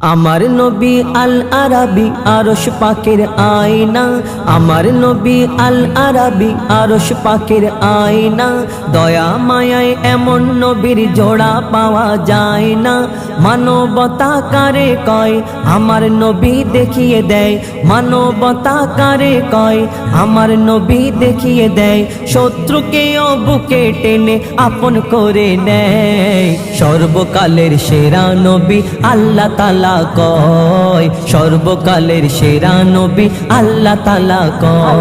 আমার নবী আল আরাবী আরশ পাকের আয়না, আমার নবী আল আরাবী আরশ পাকের আয়না। দয়া মায়ায় এমন নবীর জোড়া পাওয়া যায় না। মানবতা কারে কয় আমার নবী দেখিয়ে দেয়, মানবতা কারে কয় আমার নবী দেখিয়ে দেয়। শত্রুকেও বুকে টেনে আপন করে নেয়। সর্বকালের সেরা নবী আল্লাহ তাআলা কয়, সর্বকালের সেরা নবী আল্লাহ তাআলা কয়।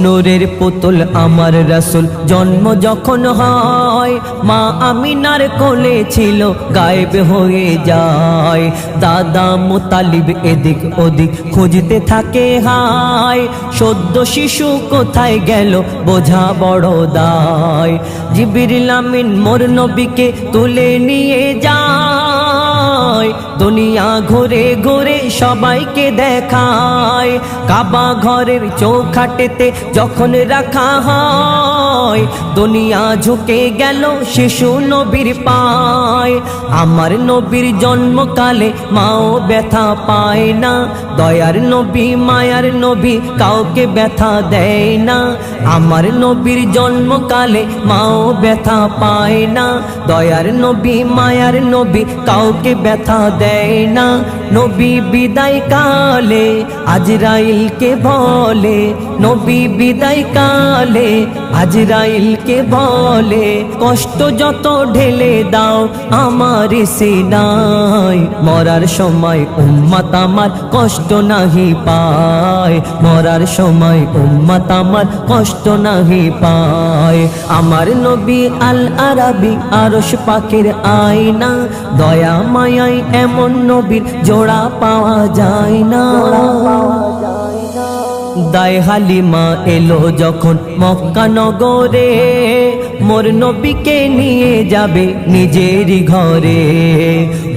নূরের পুতুল আমার রাসূল জন্ম যখন হয়, মা আমিনার কোলে ছিল গায়েব হয়ে যায়। দাদা মুতালিব এদিক ওদিক খুঁজতে থাকে হায়, সদ্য শিশু কোথায় গেল বোঝা বড় দায়। জিবরিল আমিন মোর নবীকে তুলে নিয়ে যায়, দুনিয়া ঘুরে ঘুরে সবাইকে দেখায়। কাবা ঘরের চৌখাটেতে যখন রাখা হয়, দুনিয়া ঝুঁকে গেল শিশু নবীর পায়। আমার নবীর জন্মকালে মাও ব্যথা পায় না, দয়ার নবী মায়ার নবী কাউকে ব্যথা দেয় না। আমার নবীর জন্মকালে মাও ব্যথা পায় না, দয়ার নবী মায়ার নবী কাউকে ব্যথা দেয় না। নবী বিদায় কালে আজরাইলকে বলে, নবী বিদায় কালে আজরাইলকে বলে, কষ্ট যত ঢেলে দাও আমার সিনায়। মরার সময় উম্মত আমার কষ্ট নাহি পায়, মরার সময় উম্মত আমার কষ্ট নাহি পায়। আমার নবী আল আরাবী আরশ পাকের আয়না, দয়া মায়ায় এমন নবীর জোড়া পাওয়া যায় না। দায় হালিমা এলো যখন মক্কা নগরে, মোর নবীকে নিয়ে যাবে নিজেরই ঘরে।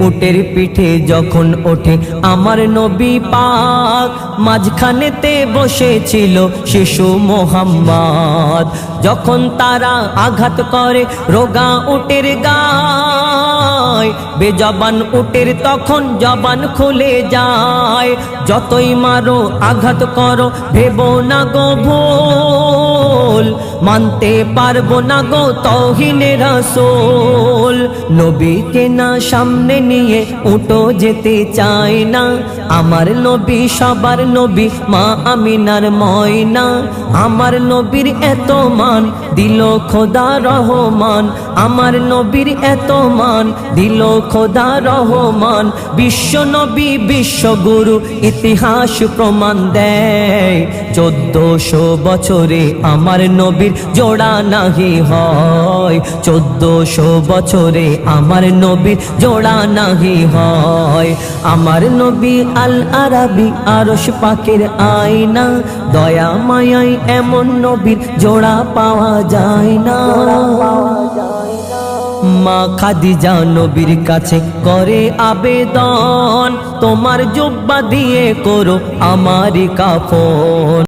উটের পিঠে যখন ওঠে আমার নবী পাক, মাঝখানেতে বসেছিল শিশু মোহাম্মদ। যখন তারা আঘাত করে রোগা উটের গায়, বেজবান উটের তখন জবান খুলে যায়। যতই মারো আঘাত করো ভেবো না গো ভুল, মানতে পারবো না গো তৌহিনে রাসূল। নবীকে না সামনে নিয়ে উঠো যেতে চায় না, আমার নবী সবার নবী মা আমিনার ময়না। আমার নবীর এত মান দিল খোদা রহমান, আমার নবীর এত মান দিল খোদা রহমান। বিশ্ব নবী বিশ্বগুরু ইতিহাস প্রমাণ দেয়, 1400 বছরে আমার নবীর জোড়া নাহি হয়, 1400 বছরে আমার নবীর জোড়া নাহি হয়। আমার নবী আল আরাবী আরশ পাকের আয়না, দয়া মায়ায় এমন নবীর জোড়া পাওয়া যায় না। মা খাদিজা নবীর কাছে করে আবেদন, তোমার জুব্বা দিয়ে করো আমারই কাফন।